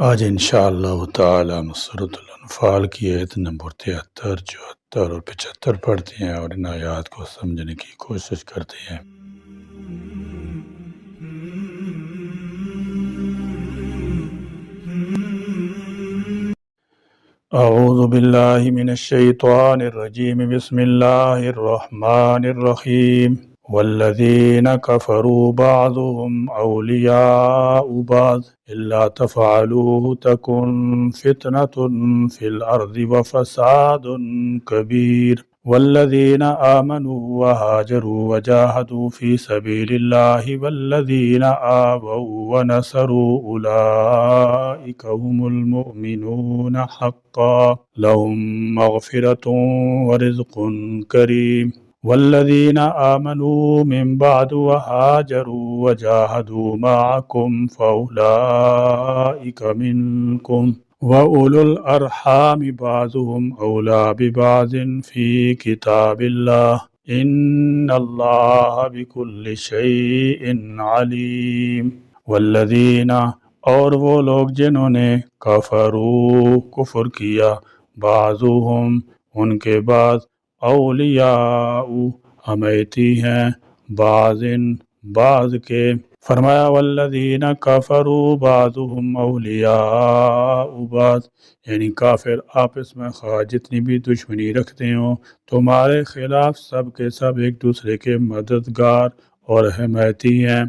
آج انشاءاللہ تعالی سورۃ الانفال کی آیت نمبر 73، 74 اور 75 پڑھتے ہیں اور ان آیات کو سمجھنے کی کوشش کرتے ہیں۔ اعوذ باللہ من الشیطان الرجیم، بسم اللہ الرحمن الرحیم۔ والذین کفروا بعضهم اولیاء بعض الا تفعلوه تکن فتنة فی الارض وفساد کبیر۔ والذین آمنوا وهاجروا وجاهدوا في سبيل الله والذین آووا ونصروا أولئك هم المؤمنون حقا لهم مغفرة ورزق كريم۔ والذین آمنوا من بعد وهاجروا وجاهدوا معكم فأولئك منكم وَأُولُو الْأَرْحَامِ بَعْضُهُمْ أَوْلَىٰ بِبَعْضٍ فِي كِتَابِ اللَّهِ إِنَّ اللَّهَ بِكُلِّ شَيْءٍ عَلِيمٌ۔ والذین، اور وہ لوگ جنہوں نے کفر کیا، بعضهم، ان کے بعض، اولیاء، حمیتی ہیں، بعض کے، فرمایا والذین کفروا بعضهم اولیاء بعض، یعنی کافر آپس میں خواہ جتنی بھی دشمنی رکھتے ہوں تمہارے خلاف سب کے سب ایک دوسرے کے مددگار اور حمایتی ہیں۔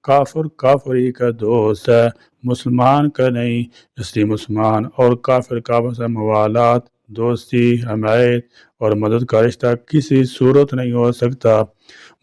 کافر کافری کا دوست ہے، مسلمان کا نہیں، اس لیے مسلمان اور کافر کا آپس میں موالات، دوستی، حمایت اور مدد کا رشتہ کسی صورت نہیں ہو سکتا۔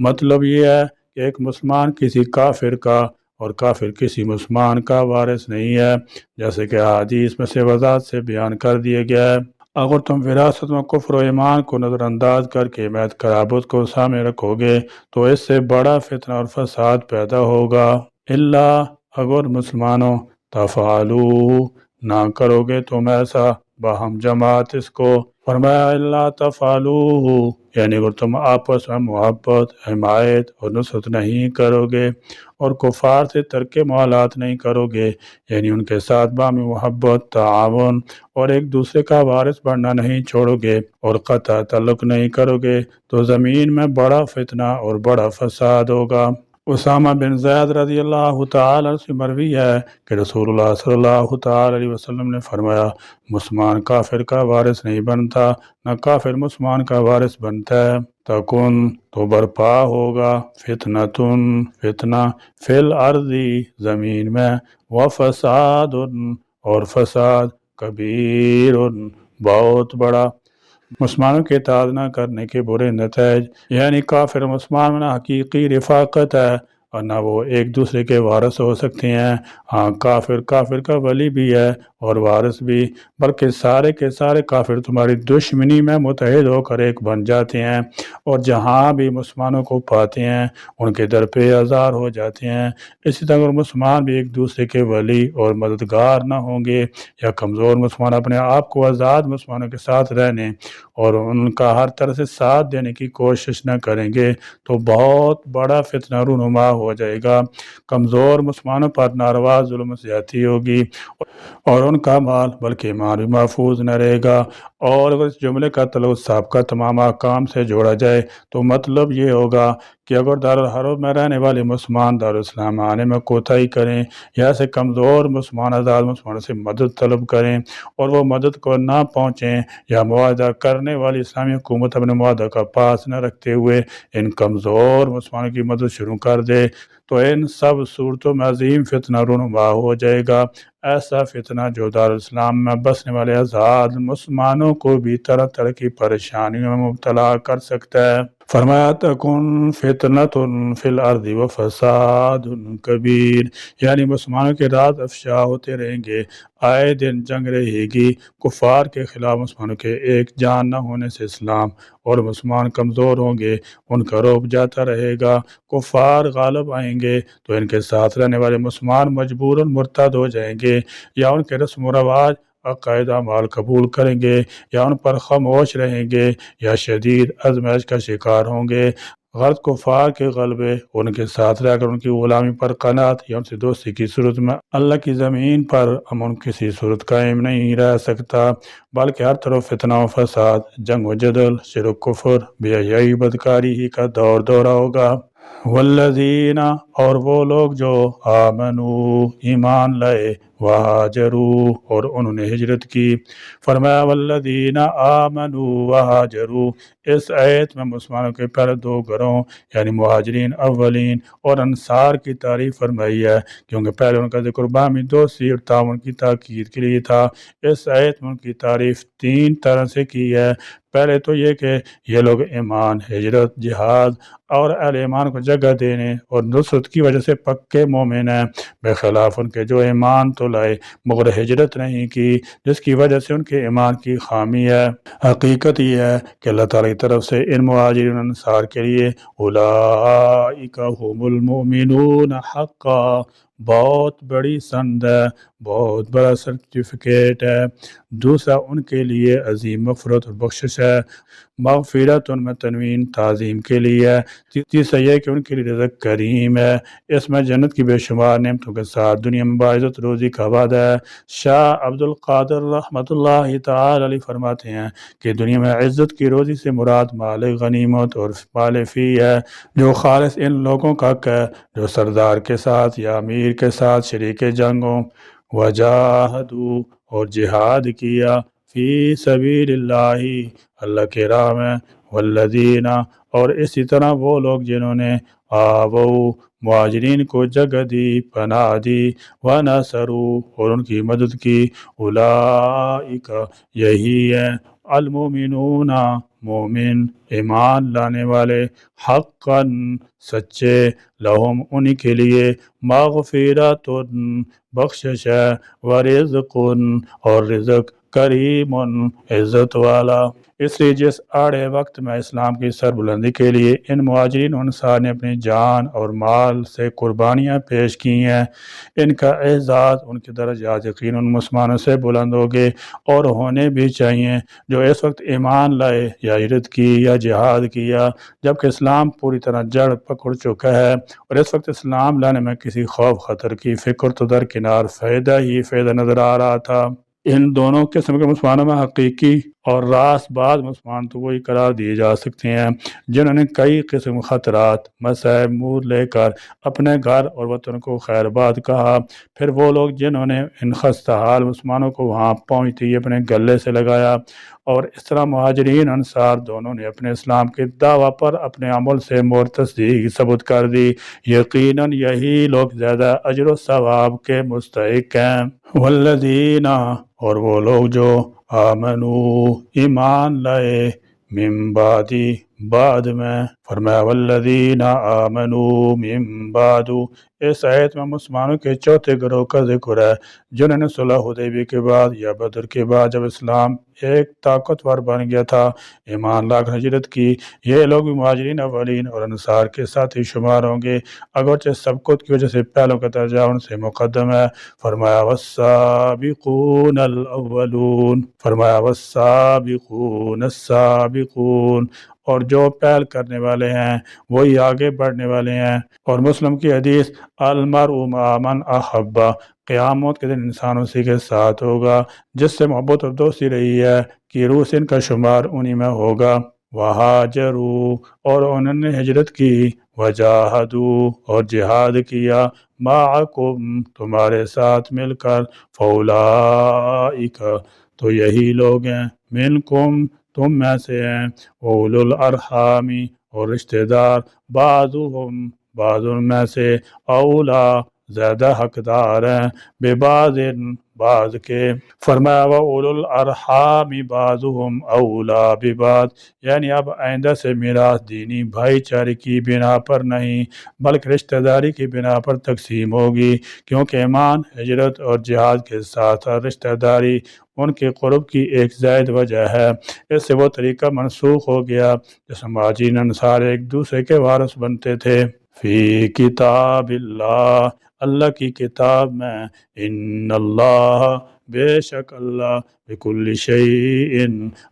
مطلب یہ ہے کہ ایک مسلمان کسی کافر کا اور کافر کسی مسلمان کا وارث نہیں ہے، جیسے کہ حدیث میں سے وضاحت سے بیان کر دیا گیا ہے۔ اگر تم وراثت میں کفر و ایمان کو نظر انداز کر کے میت قرابت کو سامنے رکھو گے تو اس سے بڑا فتنہ اور فساد پیدا ہوگا۔ اللہ، اگر مسلمانوں، تفعلوا، نہ کرو گے تم ایسا، باہم جماعت اس کو، فرمایا اللہ تفعلوا، یعنی اگر تم آپس میں محبت، حمایت اور نصرت نہیں کرو گے اور کفار سے ترک موالات نہیں کرو گے، یعنی ان کے ساتھ باہمی محبت، تعاون اور ایک دوسرے کا وارث بننا نہیں چھوڑو گے اور قطع تعلق نہیں کرو گے تو زمین میں بڑا فتنہ اور بڑا فساد ہوگا۔ اسامہ بن زید رضی اللہ تعالی عنہ سے مروی ہے کہ رسول اللہ صلی اللہ تعالی علیہ وسلم نے فرمایا، مسلمان کافر کا وارث نہیں بنتا، نہ کافر مسلمان کا وارث بنتا ہے۔ تکن، تو برپا ہوگا، فتنہ فی الارض، زمین میں، وفساد، اور فساد، کبیر، بہت بڑا، مسلمانوں کے اطاعت نہ کرنے کے برے نتائج، یعنی کافر مسلمان میں نہ حقیقی رفاقت ہے اور نہ وہ ایک دوسرے کے وارث ہو سکتے ہیں۔ ہاں، کافر کا ولی بھی ہے اور وارث بھی، بلکہ سارے کے سارے کافر تمہاری دشمنی میں متحد ہو کر ایک بن جاتے ہیں اور جہاں بھی مسلمانوں کو پاتے ہیں ان کے در پہ آزار ہو جاتے ہیں۔ اسی طرح اگر مسلمان بھی ایک دوسرے کے ولی اور مددگار نہ ہوں گے یا کمزور مسلمان اپنے آپ کو آزاد مسلمانوں کے ساتھ رہنے اور ان کا ہر طرح سے ساتھ دینے کی کوشش نہ کریں گے تو بہت بڑا فتنہ رونما ہو جائے گا۔ کمزور مسلمانوں پر ناروا ظلم و زیادتی ہوگی اور ان کا مال بلکہ ایمان بھی محفوظ نہ رہے گا۔ اور اگر اس جملے کا تعلق سابقہ تمام احکام سے جوڑا جائے تو مطلب یہ ہوگا کہ اگر دارالحرب میں رہنے والے مسلمان دارالاسلام آنے میں کوتاہی کریں یا ایسے کمزور مسلمان آزاد مسلمانوں سے مدد طلب کریں اور وہ مدد کو نہ پہنچیں یا معاہدہ کرنے والی اسلامی حکومت اپنے معاہدہ کا پاس نہ رکھتے ہوئے ان کمزور مسلمانوں کی مدد شروع کر دے تو ان سب صورتوں میں عظیم فتنہ رونما ہو جائے گا، ایسا فتنہ جو دارالاسلام میں بسنے والے آزاد مسلمانوں کو بھی طرح طرح کی پریشانیوں میں مبتلا کر سکتا ہے۔ فرمایا تکن فتنة فی الارض وفساد کبیر، یعنی مسلمانوں کے راز افشا ہوتے رہیں گے، آئے دن جنگ رہے گی، کفار کے خلاف مسلمانوں کے ایک جان نہ ہونے سے اسلام اور مسلمان کمزور ہوں گے، ان کا رعب جاتا رہے گا، کفار غالب آئیں گے تو ان کے ساتھ رہنے والے مسلمان مجبوراً مرتد ہو جائیں گے یا ان کے رسم و رواج عقائد اعمال قبول کریں گے یا ان پر خاموش رہیں گے یا شدید آزمائش کا شکار ہوں گے۔ غرض کفار کے غلبے، ان کے ساتھ رہ کر ان کی غلامی پر قناعت یا ان سے دوستی کی صورت میں اللہ کی زمین پر امن کسی صورت قائم نہیں رہ سکتا، بلکہ ہر طرف فتنہ و فساد، جنگ و جدل، شرک کفر، بے حیائی بدکاری ہی کا دور دورہ ہوگا۔ والذین، اور وہ لوگ جو آمنو، ایمان لائے، وہاجروا، اور انہوں نے ہجرت کی۔ فرمایا والذین آمنو وہاجروا، اس آیت میں مسلمانوں کے پہلے دو گروہوں یعنی مہاجرین اولین اور انصار کی تعریف فرمائی ہے، کیونکہ پہلے ان کا ذکر باہمی دوستی اور تعاون کی تاکید کے لیے تھا۔ اس آیت میں ان کی تعریف تین طرح سے کی ہے۔ پہلے تو یہ کہ یہ لوگ ایمان، ہجرت، جہاد اور اہل ایمان کو جگہ دینے اور نصرت کی وجہ سے پکے مومن ہیں، بخلاف ان کے جو ایمان تو لائے مگر ہجرت نہیں کی، جس کی وجہ سے ان کے ایمان کی خامی ہے۔ حقیقت یہ ہے کہ اللہ تعالیٰ کی طرف سے ان مہاجرین انصار کے لیے اولئک هم المؤمنون حقا بہت بڑی سند ہے، بہت بڑا سرٹیفکیٹ ہے۔ دوسرا، ان کے لیے عظیم مغفرت اور بخشش ہے، مغفرت ان میں تنوین تعظیم کے لیے ہے۔ تیسرا یہ کہ ان کے لیے رزق کریم ہے، اس میں جنت کی بے شمار نعمتوں کے ساتھ دنیا میں باعزت روزی کا وعدہ ہے۔ شاہ عبد القادر رحمۃ اللہ تعالی علیہ فرماتے ہیں کہ دنیا میں عزت کی روزی سے مراد مال غنیمت اور مال فی ہے، جو خالص ان لوگوں کا حق ہے جو سردار کے ساتھ یا امیر کے ساتھ شریک جنگ ہوں۔ وجاہدوا، اور جہاد کیا، فی سبیل اللہ، اللہ کے راہ میں، والذین، اور اسی طرح وہ لوگ جنہوں نے آووا، مہاجرین کو جگہ دی، پناہ دی، ونصروا، اور ان کی مدد کی، اولئک، یہی ہے، المؤمنون، مومن، ایمان لانے والے، حقا، سچے، لہم، انہی کے لیے، مغفرت، بخشش ہے، ورزق، اور رزق، کریم، عزت والا۔ اس لیے جس آڑے وقت میں اسلام کی سربلندی کے لیے ان مہاجرین و انصار نے اپنی جان اور مال سے قربانیاں پیش کی ہیں، ان کا اعزاز، ان کے درجات یقیناً مسلمانوں سے بلند ہوگے اور ہونے بھی چاہیے جو اس وقت ایمان لائے یا ہجرت کی یا جہاد کیا، جبکہ اسلام پوری طرح جڑ پکڑ چکا ہے، اور اس وقت اسلام لانے میں کسی خوف خطر کی فکر تو درکنار فائدہ ہی فائدہ نظر آ رہا تھا۔ ان دونوں قسم کے مسلمانوں میں حقیقی اور راست باز مسلمان تو وہی قرار دیے جا سکتے ہیں جنہوں نے کئی قسم خطرات، مصائب منہ لے کر اپنے گھر اور وطن کو خیر باد کہا۔ پھر وہ لوگ جنہوں نے ان خستہ حال مسلمانوں کو وہاں پہنچتے ہی اپنے گلے سے لگایا، اور اس طرح مہاجرین انصار دونوں نے اپنے اسلام کے دعویٰ پر اپنے عمل سے مور تصدیق ثبوت کر دی، یقیناً یہی لوگ زیادہ اجر و ثواب کے مستحق ہیں۔ والذین، اور وہ لوگ جو آمنو، ایمان لائے، من بعدی، بعد میں، فرمایا والذین آمنو من بعد، اس آیت میں مسلمانوں کے چوتھے گروہ کا ذکر ہے جنہوں نے صلح حدیبیہ کے بعد یا بدر کے بعد جب اسلام ایک طاقتور بن گیا تھا ایمان لا کر ہجرت کی۔ یہ لوگ بھی مہاجرین اولین اور انصار کے ساتھ ہی شمار ہوں گے، اگرچہ سبقت کی وجہ سے پہلوں کا درجہ ان سے مقدم ہے۔ فرمایا والسابقون الاولون، فرمایا والسابقون السابقون، اور جو پہل کرنے والے ہیں وہی آگے بڑھنے والے ہیں۔ اور مسلم کی حدیث، المرء مع من احبا، قیامت کے دن انسان اسی کے ساتھ ہوگا جس سے محبت اور دوستی رہی ہے، کہ روح سے ان کا شمار انہی میں ہوگا۔ وہاجروا، اور انہوں نے ہجرت کی، وجاہدوا، اور جہاد کیا، معکم، تمہارے ساتھ مل کر، فاولئک، تو یہی لوگ ہیں، منکم، تم میں سے ہیں، اولو الارحام، اور رشتہ دار، بعضهم، بعض ان میں سے، اولا، زیادہ حقدار ہیں، ببعض، بعض کے۔ فرمایا وَأُولُو الْأَرْحَامِ بَعْضُهُمْ أَوْلَىٰ بِبَعْضٍ، یعنی اب آئندہ سے میراث دینی بھائی چارے کی بنا پر نہیں بلکہ رشتہ داری کی بنا پر تقسیم ہوگی، کیونکہ ایمان، ہجرت اور جہاد کے ساتھ رشتہ داری ان کے قرب کی ایک زائد وجہ ہے۔ اس سے وہ طریقہ منسوخ ہو گیا جس میں مہاجرین انصار ایک دوسرے کے وارث بنتے تھے۔ فی کتاب اللہ، اللہ کی کتاب میں، ان اللہ، بے شک اللہ، بکل شیء،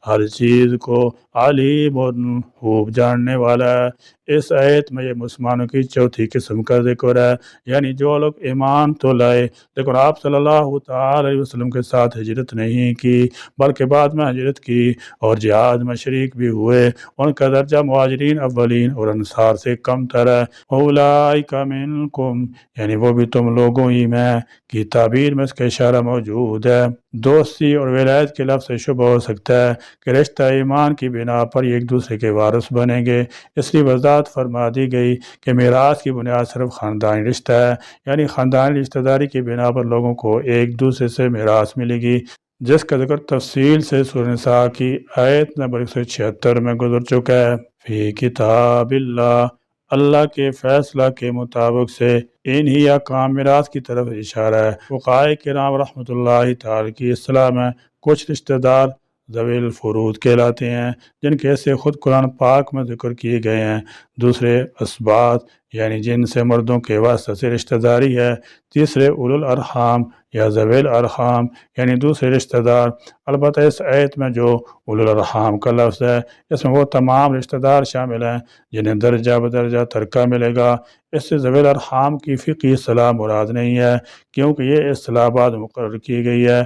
ہر چیز کو، علیم، خوب جاننے والا ہے۔ اس آیت میں یہ مسلمانوں کی چوتھی قسم کا ذکر ہے، یعنی جو لوگ ایمان تو لائے لیکن آپ صلی اللہ تعالی علیہ وسلم کے ساتھ ہجرت نہیں کی بلکہ بعد میں ہجرت کی اور جہاد میں شریک بھی ہوئے، ان کا درجہ مہاجرین اولین اور انصار سے کم تر ہے۔ اولئک منکم، یعنی وہ بھی تم لوگوں ہی میں کی تعبیر میں اس کا اشارہ موجود ہے۔ دوستی اور ولایت کے لفظ سے شبہ ہو سکتا ہے کہ رشتہ ایمان کی بنا پر ایک دوسرے کے وارث بنیں گے، اس لیے وضاحت فرما دی گئی کہ میراث کی بنیاد صرف خاندانی رشتہ ہے، یعنی خاندانی رشتہ داری کی بنا پر لوگوں کو ایک دوسرے سے میراث ملے گی، جس کا ذکر تفصیل سے سورہ نساء کی آیت نمبر 176 میں گزر چکا ہے۔ فی کتاب اللہ، اللہ کے فیصلہ کے مطابق سے انہی احکام میراث کی طرف اشارہ ہے۔ فقہائے کرام رحمۃ اللہ تعالی کی اصطلاح میں کچھ رشتہ دار ذوی الفروض کہلاتے ہیں جن کے حصے خود قرآن پاک میں ذکر کیے گئے ہیں، دوسرے اسباط یعنی جن سے مردوں کے واسطے سے رشتہ داری ہے، تیسرے اولو الارحام یا ذوی الارحام یعنی دوسرے رشتہ دار۔ البتہ اس آیت میں جو اولو الارحام کا لفظ ہے اس میں وہ تمام رشتہ دار شامل ہیں جنہیں درجہ بدرجہ ترکہ ملے گا۔ اس سے ذوی الارحام کی فقہی اصطلاح مراد نہیں ہے کیونکہ یہ اصطلاح بعد مقرر کی گئی ہے۔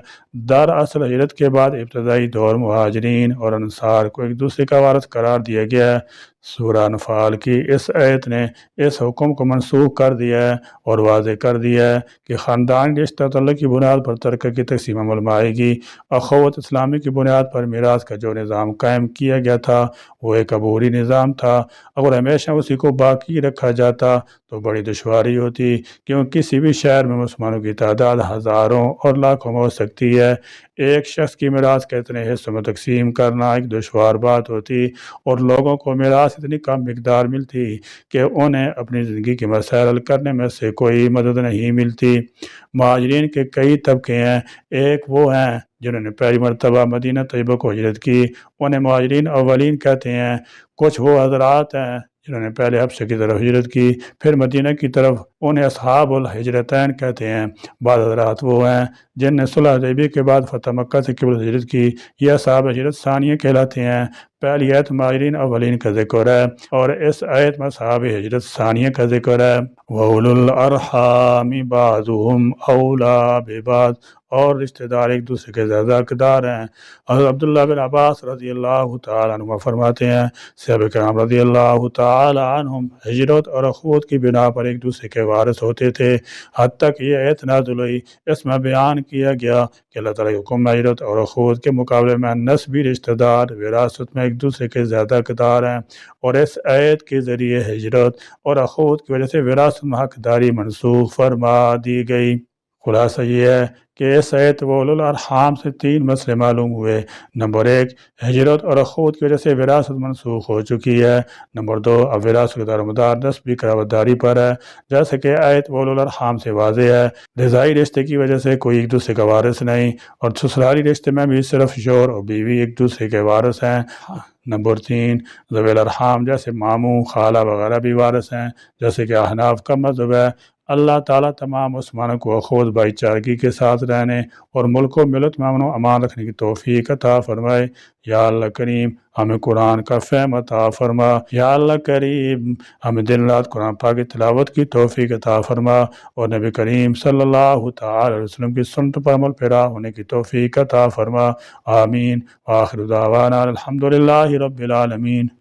دراصل ہجرت کے بعد ابتدائی دور مہاجرین اور انصار کو ایک دوسرے کا وارث قرار دیا گیا ہے۔ سورہ انفال کی اس آیت نے اس حکم کو منسوخ کر دیا ہے اور واضح کر دیا ہے کہ خاندانی رشتہ تعلق کی بنیاد پر ترکہ کی تقسیم عمل میں آئے گی۔ اخوت اسلامی کی بنیاد پر میراث کا جو نظام قائم کیا گیا تھا وہ ایک عبوری نظام تھا، اگر ہمیشہ اسی کو باقی رکھا جاتا تو بڑی دشواری ہوتی، کیونکہ کسی بھی شہر میں مسلمانوں کی تعداد ہزاروں اور لاکھوں میں ہو سکتی ہے۔ ایک شخص کی میراث کے اتنے حصوں میں تقسیم کرنا ایک دشوار بات ہوتی اور لوگوں کو میراث اتنی کم مقدار ملتی کہ انہیں اپنی زندگی کے مسائل حل کرنے میں سے کوئی مدد نہیں ملتی۔ مہاجرین کے کئی طبقے ہیں، ایک وہ ہیں جنہوں نے پہلی مرتبہ مدینہ طیبہ کو ہجرت کی، انہیں مہاجرین اولین کہتے ہیں۔ کچھ وہ حضرات ہیں جنہوں نے پہلے حبشہ کی طرف ہجرت کی پھر مدینہ کی طرف، انہیں اصحاب الہجرتین کہتے ہیں۔ بعض حضرات وہ ہیں جن نے صلح حدیبیہ کے بعد فتح مکہ سے قبل ہجرت کی، یہ اصحاب ہجرت ثانیہ کہلاتے ہیں۔ پہلی آیت مہاجرین اولین کا ذکر ہے اور اس آیت میں اصحاب ہجرت ثانیہ کا ذکر ہے۔ وَأُولُو الْأَرْحَامِ بَعْضُهُمْ أَوْلَىٰ بِبَعْضٍ، اور رشتہ دار ایک دوسرے کے زیادہ حقدار ہیں۔ حضرت عبداللہ بن عباس رضی اللہ تعالیٰ عنہ فرماتے ہیں صحابہ کرام رضی اللہ تعالیٰ عنہم ہجرت اور اخوت کی بنا پر ایک دوسرے کے وارث ہوتے تھے، حتیٰ کہ یہ آیت نازل ہوئی۔ اس میں بیان کیا گیا کہ اللہ تعالیٰ کے حکم میں ہجرت اور اخوت کے مقابلے میں نسبی رشتہ دار وراثت میں ایک دوسرے کے زیادہ حقدار ہیں، اور اس آیت کے ذریعے ہجرت اور اخوت کی وجہ سے وراثت میں حقداری منسوخ فرما دی گئی۔ خلاصہ یہ ہے کہ اس آیت و اولو الارحام سے تین مسئلے معلوم ہوئے۔ نمبر ایک، ہجرت اور اخوت کی وجہ سے وراثت منسوخ ہو چکی ہے۔ نمبر دو، اب وراثت کا دار مدار نسبی قرابت داری پر ہے، جیسے کہ آیت و اولو الارحام سے واضح ہے۔ رضاعی رشتے کی وجہ سے کوئی ایک دوسرے کا وارث نہیں، اور سسرالی رشتے میں بھی صرف شوہر اور بیوی ایک دوسرے کے وارث ہیں۔ نمبر تین، ذوی الارحام جیسے ماموں، خالہ وغیرہ بھی وارث ہیں، جیسے کہ احناف کا مذہب ہے۔ اللہ تعالیٰ تمام مسلمانوں کو اخوت بھائی چارگی کے ساتھ رہنے اور ملک و ملت میں امن و امان رکھنے کی توفیق عطا فرمائے۔ یا اللہ کریم ہمیں قرآن کا فہم عطا فرما۔ یا اللہ کریم ہمیں دن رات قرآن پاک کی تلاوت کی توفیق عطا فرما، اور نبی کریم صلی اللہ تعالی علیہ وسلم کی سنت پر عمل پیرا ہونے کی توفیق عطا فرما۔ آمین۔ آخر دعوانا الحمدللہ رب العالمین۔